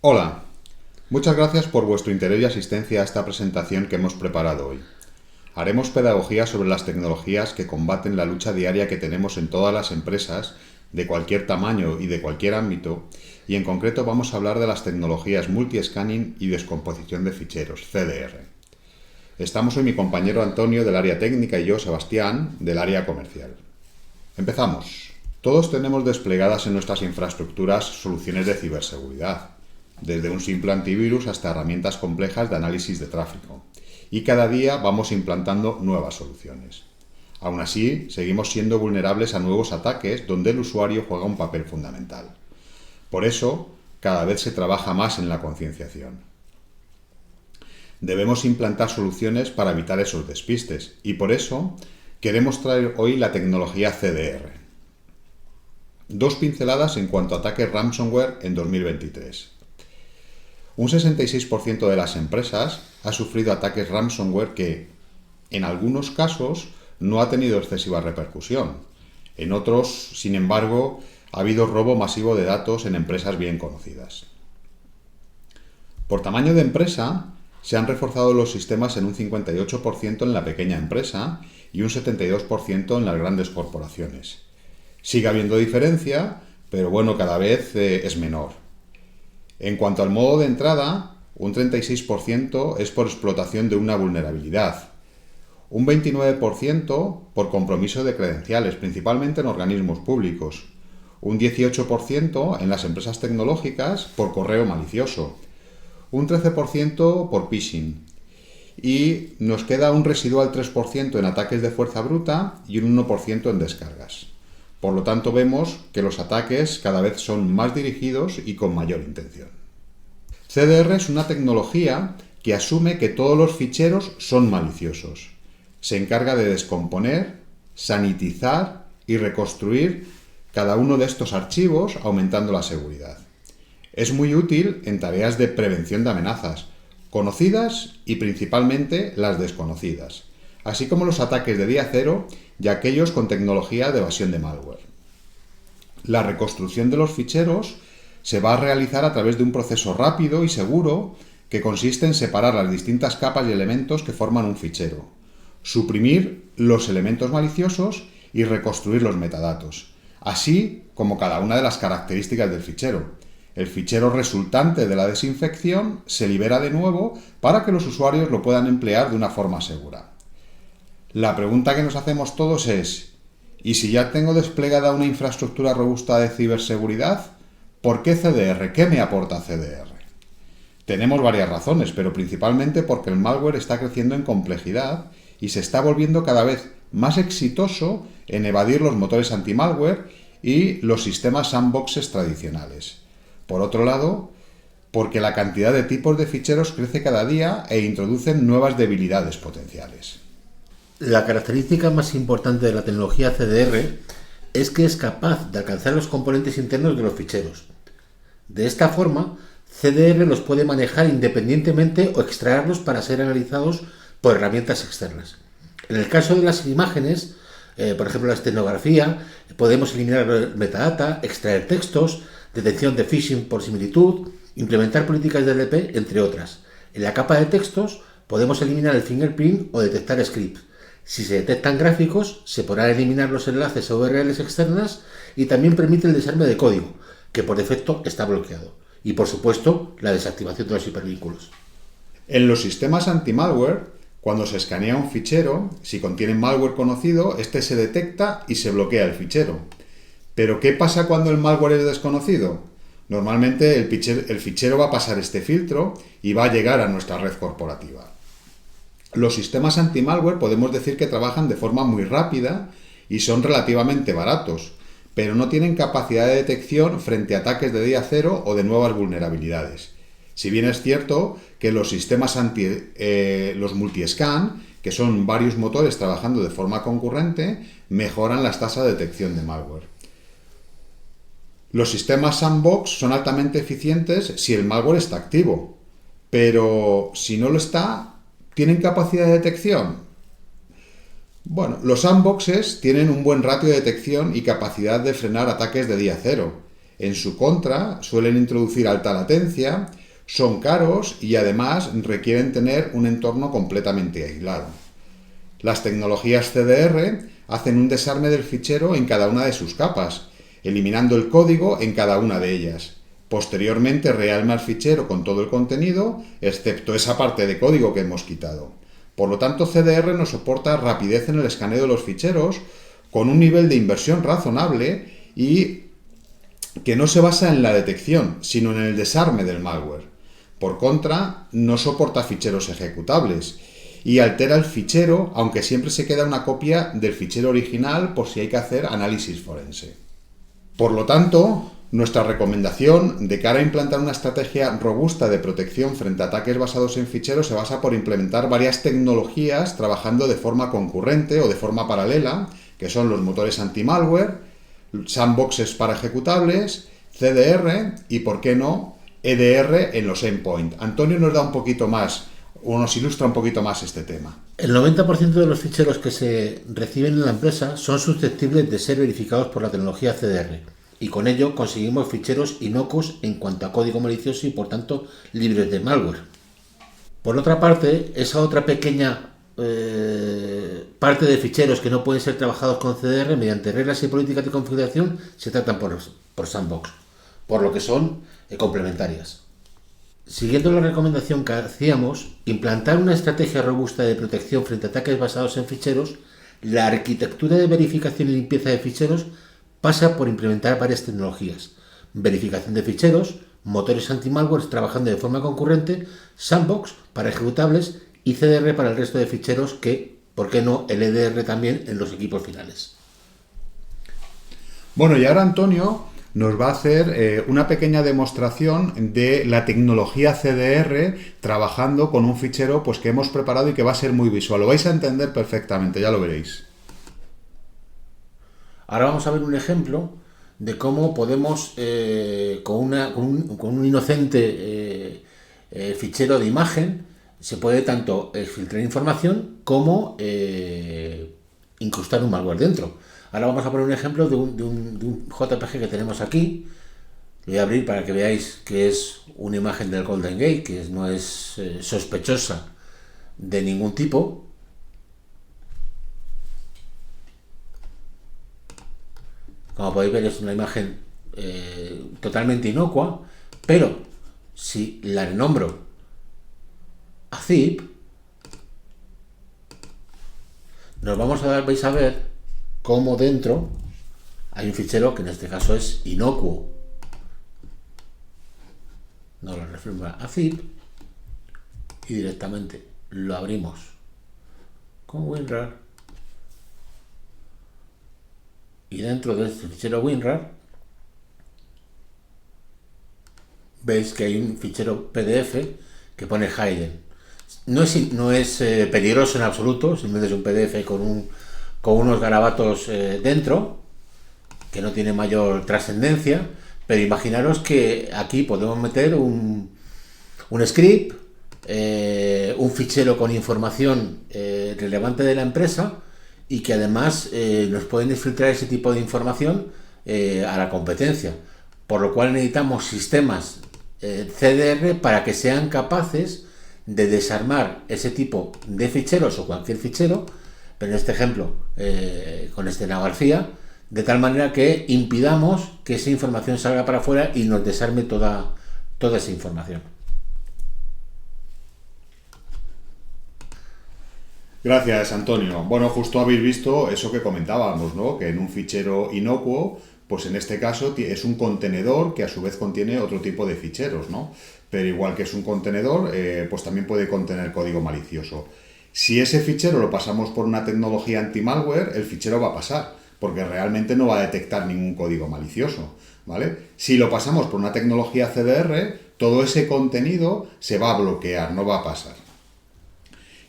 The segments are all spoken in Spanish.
Hola, muchas gracias por vuestro interés y asistencia a esta presentación que hemos preparado hoy. Haremos pedagogía sobre las tecnologías que combaten la lucha diaria que tenemos en todas las empresas de cualquier tamaño y de cualquier ámbito, y en concreto vamos a hablar de las tecnologías multi-scanning y descomposición de ficheros, CDR. Estamos hoy mi compañero Antonio del área técnica y yo, Sebastián, del área comercial. Empezamos. Todos tenemos desplegadas en nuestras infraestructuras soluciones de ciberseguridad, desde un simple antivirus hasta herramientas complejas de análisis de tráfico. Y cada día vamos implantando nuevas soluciones. Aún así, seguimos siendo vulnerables a nuevos ataques donde el usuario juega un papel fundamental. Por eso, cada vez se trabaja más en la concienciación. Debemos implantar soluciones para evitar esos despistes y por eso queremos traer hoy la tecnología CDR. Dos pinceladas en cuanto a ataques ransomware en 2023. Un 66% de las empresas ha sufrido ataques ransomware que, en algunos casos, no ha tenido excesiva repercusión. En otros, sin embargo, ha habido robo masivo de datos en empresas bien conocidas. Por tamaño de empresa, se han reforzado los sistemas en un 58% en la pequeña empresa y un 72% en las grandes corporaciones. Sigue habiendo diferencia, pero bueno, cada vez es menor. En cuanto al modo de entrada, un 36% es por explotación de una vulnerabilidad, un 29% por compromiso de credenciales, principalmente en organismos públicos, un 18% en las empresas tecnológicas por correo malicioso, un 13% por phishing y nos queda un residual 3% en ataques de fuerza bruta y un 1% en descargas. Por lo tanto, vemos que los ataques cada vez son más dirigidos y con mayor intención. CDR es una tecnología que asume que todos los ficheros son maliciosos. Se encarga de descomponer, sanitizar y reconstruir cada uno de estos archivos, aumentando la seguridad. Es muy útil en tareas de prevención de amenazas, conocidas y principalmente las desconocidas, así como los ataques de día cero y aquellos con tecnología de evasión de malware. La reconstrucción de los ficheros se va a realizar a través de un proceso rápido y seguro que consiste en separar las distintas capas y elementos que forman un fichero, suprimir los elementos maliciosos y reconstruir los metadatos, así como cada una de las características del fichero. El fichero resultante de la desinfección se libera de nuevo para que los usuarios lo puedan emplear de una forma segura. La pregunta que nos hacemos todos es: ¿y si ya tengo desplegada una infraestructura robusta de ciberseguridad? ¿Por qué CDR? ¿Qué me aporta CDR? Tenemos varias razones, pero principalmente porque el malware está creciendo en complejidad y se está volviendo cada vez más exitoso en evadir los motores anti-malware y los sistemas sandboxes tradicionales. Por otro lado, porque la cantidad de tipos de ficheros crece cada día e introducen nuevas debilidades potenciales. La característica más importante de la tecnología CDR es que es capaz de alcanzar los componentes internos de los ficheros. De esta forma, CDR los puede manejar independientemente o extraerlos para ser analizados por herramientas externas. En el caso de las imágenes, por ejemplo la estenografía, podemos eliminar el metadata, extraer textos, detección de phishing por similitud, implementar políticas de DLP, entre otras. En la capa de textos podemos eliminar el fingerprint o detectar scripts. Si se detectan gráficos, se podrán eliminar los enlaces a URLs externas y también permite el desarme de código, que por defecto está bloqueado. Y por supuesto, la desactivación de los hipervínculos. En los sistemas anti-malware, cuando se escanea un fichero, si contiene malware conocido, este se detecta y se bloquea el fichero. ¿Pero qué pasa cuando el malware es desconocido? Normalmente el fichero va a pasar este filtro y va a llegar a nuestra red corporativa. Los sistemas anti-malware podemos decir que trabajan de forma muy rápida y son relativamente baratos, pero no tienen capacidad de detección frente a ataques de día cero o de nuevas vulnerabilidades. Si bien es cierto que los sistemas los multi-scan, que son varios motores trabajando de forma concurrente, mejoran las tasas de detección de malware. Los sistemas sandbox son altamente eficientes si el malware está activo, pero si no lo está, ¿tienen capacidad de detección? Bueno, los sandboxes tienen un buen ratio de detección y capacidad de frenar ataques de día cero. En su contra, suelen introducir alta latencia, son caros y además requieren tener un entorno completamente aislado. Las tecnologías CDR hacen un desarme del fichero en cada una de sus capas, eliminando el código en cada una de ellas. Posteriormente rearma el fichero con todo el contenido, excepto esa parte de código que hemos quitado. Por lo tanto, CDR nos soporta rapidez en el escaneo de los ficheros, con un nivel de inversión razonable y que no se basa en la detección, sino en el desarme del malware. Por contra, no soporta ficheros ejecutables y altera el fichero, aunque siempre se queda una copia del fichero original por si hay que hacer análisis forense. Por lo tanto, nuestra recomendación de cara a implantar una estrategia robusta de protección frente a ataques basados en ficheros se basa por implementar varias tecnologías trabajando de forma concurrente o de forma paralela, que son los motores anti-malware, sandboxes para ejecutables, CDR y, por qué no, EDR en los endpoint. Antonio nos da un poquito más, o nos ilustra un poquito más este tema. El 90% de los ficheros que se reciben en la empresa son susceptibles de ser verificados por la tecnología CDR y con ello conseguimos ficheros inocuos en cuanto a código malicioso y por tanto libres de malware. Por otra parte, esa otra pequeña parte de ficheros que no pueden ser trabajados con CDR mediante reglas y políticas de configuración se tratan por sandbox, por lo que son complementarias. Siguiendo la recomendación que hacíamos, implantar una estrategia robusta de protección frente a ataques basados en ficheros, la arquitectura de verificación y limpieza de ficheros pasa por implementar varias tecnologías: verificación de ficheros, motores anti-malware trabajando de forma concurrente, sandbox para ejecutables y CDR para el resto de ficheros que, ¿por qué no?, el EDR también en los equipos finales. Bueno, y ahora Antonio nos va a hacer una pequeña demostración de la tecnología CDR trabajando con un fichero pues, que hemos preparado y que va a ser muy visual. Lo vais a entender perfectamente, ya lo veréis. Ahora vamos a ver un ejemplo de cómo podemos, con un inocente fichero de imagen, se puede tanto filtrar información como incrustar un malware dentro. Ahora vamos a poner un ejemplo de un JPG que tenemos aquí. Lo voy a abrir para que veáis que es una imagen del Golden Gate, que no es sospechosa de ningún tipo. Como podéis ver, es una imagen totalmente inocua, pero si la renombro a zip, vais a ver cómo dentro hay un fichero que en este caso es inocuo. Nos lo refirma a zip y directamente lo abrimos con WinRAR, y dentro de este fichero WinRAR veis que hay un fichero PDF que pone hidden. No es peligroso en absoluto, simplemente es un PDF con unos garabatos dentro, que no tiene mayor trascendencia, pero imaginaros que aquí podemos meter un script, un fichero con información relevante de la empresa y que además nos pueden filtrar ese tipo de información a la competencia, por lo cual necesitamos sistemas CDR para que sean capaces de desarmar ese tipo de ficheros o cualquier fichero, pero en este ejemplo con Estela García, de tal manera que impidamos que esa información salga para afuera y nos desarme toda esa información. Gracias, Antonio. Bueno, justo habéis visto eso que comentábamos, ¿no? Que en un fichero inocuo, pues en este caso es un contenedor que a su vez contiene otro tipo de ficheros, ¿no? Pero igual que es un contenedor, pues también puede contener código malicioso. Si ese fichero lo pasamos por una tecnología anti-malware, el fichero va a pasar, porque realmente no va a detectar ningún código malicioso, ¿vale? Si lo pasamos por una tecnología CDR, todo ese contenido se va a bloquear, no va a pasar.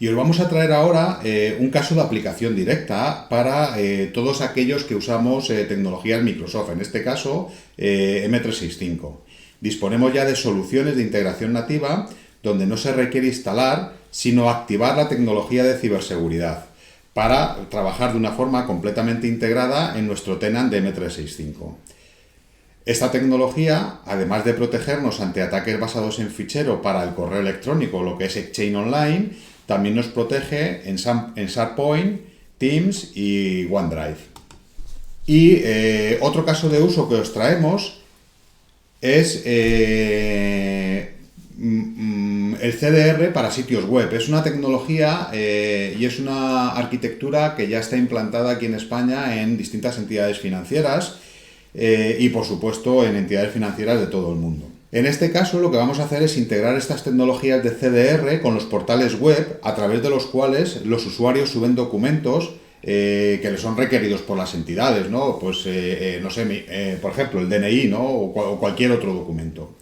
Y os vamos a traer ahora un caso de aplicación directa para todos aquellos que usamos tecnologías Microsoft, en este caso M365. Disponemos ya de soluciones de integración nativa donde no se requiere instalar, sino activar la tecnología de ciberseguridad para trabajar de una forma completamente integrada en nuestro tenant de M365. Esta tecnología, además de protegernos ante ataques basados en fichero para el correo electrónico, lo que es Exchange Online, también nos protege en SharePoint, Teams y OneDrive. Y otro caso de uso que os traemos es el CDR para sitios web. Es una tecnología y es una arquitectura que ya está implantada aquí en España en distintas entidades financieras y, por supuesto, en entidades financieras de todo el mundo. En este caso, lo que vamos a hacer es integrar estas tecnologías de CDR con los portales web, a través de los cuales los usuarios suben documentos que les son requeridos por las entidades, ¿no? Pues, no sé, por ejemplo, el DNI, ¿no? O cualquier otro documento.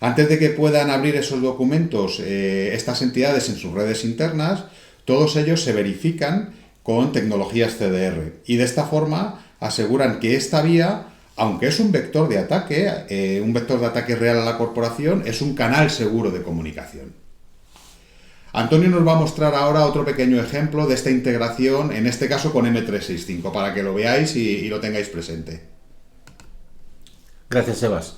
Antes de que puedan abrir esos documentos estas entidades en sus redes internas, todos ellos se verifican con tecnologías CDR y de esta forma aseguran que esta vía, aunque es un vector de ataque real a la corporación, es un canal seguro de comunicación. Antonio nos va a mostrar ahora otro pequeño ejemplo de esta integración, en este caso con M365, para que lo veáis y lo tengáis presente. Gracias, Sebas.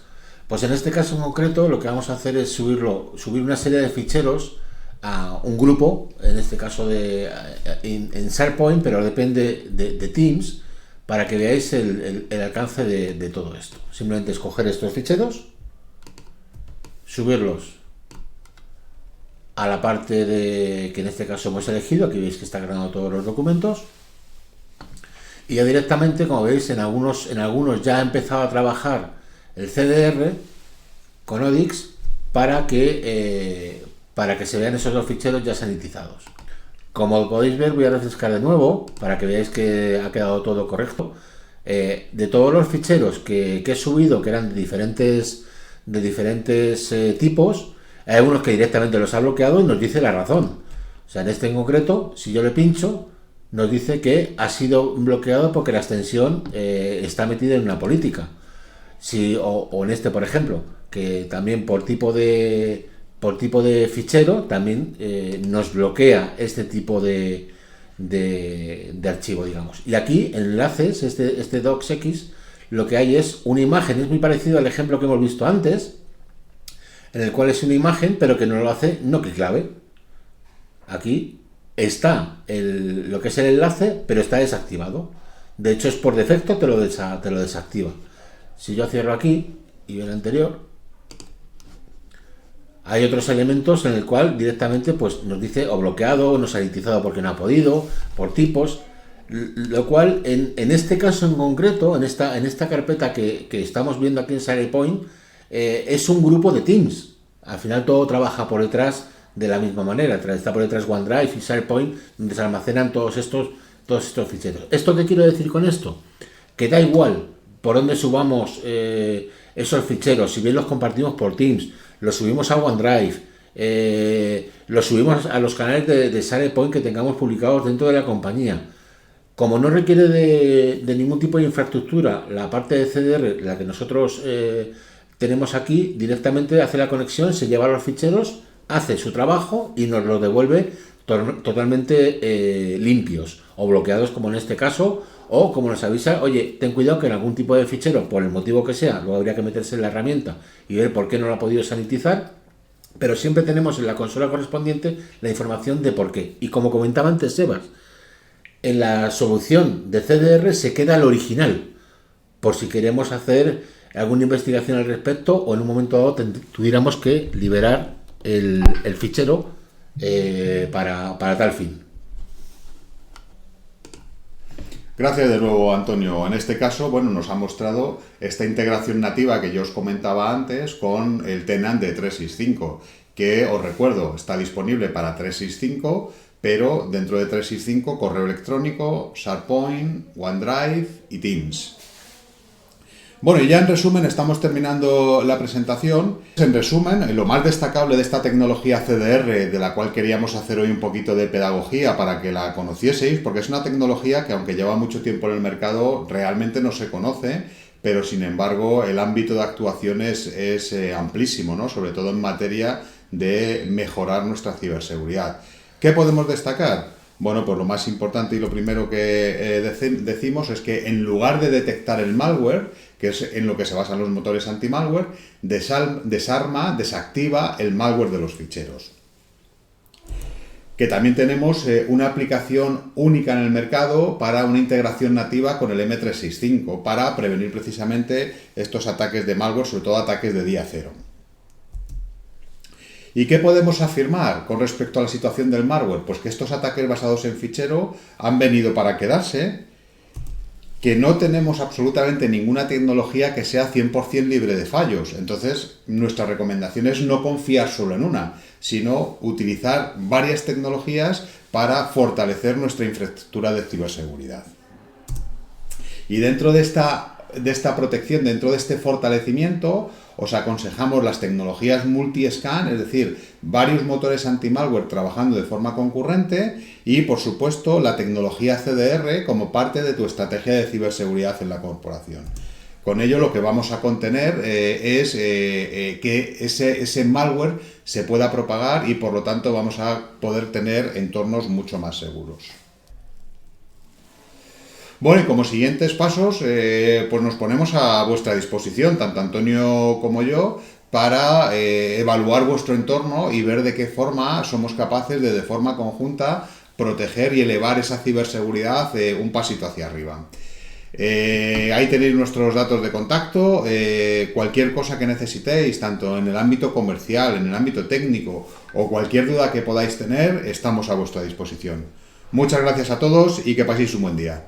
Pues en este caso en concreto lo que vamos a hacer es subir una serie de ficheros a un grupo, en este caso en SharePoint, pero depende de Teams, para que veáis el alcance de todo esto. Simplemente escoger estos ficheros, subirlos a la parte que en este caso hemos elegido. Aquí veis que está cargando todos los documentos y ya directamente, como veis, en algunos ya ha empezado a trabajar el CDR con Odix para que se vean esos dos ficheros ya sanitizados. Como podéis ver, voy a refrescar de nuevo para que veáis que ha quedado todo correcto. De todos los ficheros que he subido, que eran de diferentes tipos, hay algunos que directamente los ha bloqueado y nos dice la razón. O sea, en este en concreto, si yo le pincho, nos dice que ha sido bloqueado porque la extensión está metida en una política. O en este, por ejemplo, que también por tipo de fichero también nos bloquea este tipo de archivo, digamos. Y aquí en enlaces, este docx, lo que hay es una imagen. Es muy parecido al ejemplo que hemos visto antes, en el cual es una imagen, pero que no lo hace no clic clave. Aquí está lo que es el enlace, pero está desactivado. De hecho, es por defecto, te lo desactiva. Si yo cierro aquí y veo el anterior, hay otros elementos en el cual directamente pues nos dice o bloqueado o no sanitizado porque no ha podido, por tipos, lo cual en este caso en concreto, en esta carpeta que estamos viendo aquí en SharePoint, es un grupo de Teams. Al final todo trabaja por detrás de la misma manera. Está por detrás OneDrive y SharePoint, donde se almacenan todos estos ficheros. ¿Esto qué quiero decir con esto? Que da igual por dónde subamos esos ficheros, si bien los compartimos por Teams, los subimos a OneDrive, los subimos a los canales de SharePoint que tengamos publicados dentro de la compañía. Como no requiere de ningún tipo de infraestructura, la parte de CDR, la que nosotros tenemos aquí, directamente hace la conexión, se lleva los ficheros, hace su trabajo y nos los devuelve totalmente limpios o bloqueados, como en este caso, o como nos avisa, oye, ten cuidado que en algún tipo de fichero, por el motivo que sea, luego habría que meterse en la herramienta y ver por qué no lo ha podido sanitizar, pero siempre tenemos en la consola correspondiente la información de por qué. Y como comentaba antes Sebas, en la solución de CDR se queda el original, por si queremos hacer alguna investigación al respecto o en un momento dado tuviéramos que liberar el fichero para tal fin. Gracias de nuevo, Antonio. En este caso, bueno, nos ha mostrado esta integración nativa que yo os comentaba antes con el tenant de 365, que os recuerdo, está disponible para 365, pero dentro de 365 correo electrónico, SharePoint, OneDrive y Teams. Bueno, y ya en resumen estamos terminando la presentación. En resumen, lo más destacable de esta tecnología CDR, de la cual queríamos hacer hoy un poquito de pedagogía para que la conocieseis, porque es una tecnología que, aunque lleva mucho tiempo en el mercado, realmente no se conoce, pero sin embargo el ámbito de actuación es amplísimo, ¿no? Sobre todo en materia de mejorar nuestra ciberseguridad. ¿Qué podemos destacar? Bueno, pues lo más importante y lo primero que decimos es que en lugar de detectar el malware, que que es en lo que se basan los motores anti-malware, desarma, desactiva el malware de los ficheros. Que también tenemos una aplicación única en el mercado para una integración nativa con el M365 para prevenir precisamente estos ataques de malware, sobre todo ataques de día cero. ¿Y qué podemos afirmar con respecto a la situación del malware? Pues que estos ataques basados en fichero han venido para quedarse, que no tenemos absolutamente ninguna tecnología que sea 100% libre de fallos. Entonces, nuestra recomendación es no confiar solo en una, sino utilizar varias tecnologías para fortalecer nuestra infraestructura de ciberseguridad. Y dentro de esta protección, dentro de este fortalecimiento, os aconsejamos las tecnologías multi-scan, es decir, varios motores anti-malware trabajando de forma concurrente y, por supuesto, la tecnología CDR como parte de tu estrategia de ciberseguridad en la corporación. Con ello lo que vamos a contener es que ese malware se pueda propagar y, por lo tanto, vamos a poder tener entornos mucho más seguros. Bueno, y como siguientes pasos, pues nos ponemos a vuestra disposición, tanto Antonio como yo, para evaluar vuestro entorno y ver de qué forma somos capaces de forma conjunta, proteger y elevar esa ciberseguridad un pasito hacia arriba. Ahí tenéis nuestros datos de contacto, cualquier cosa que necesitéis, tanto en el ámbito comercial, en el ámbito técnico o cualquier duda que podáis tener, estamos a vuestra disposición. Muchas gracias a todos y que paséis un buen día.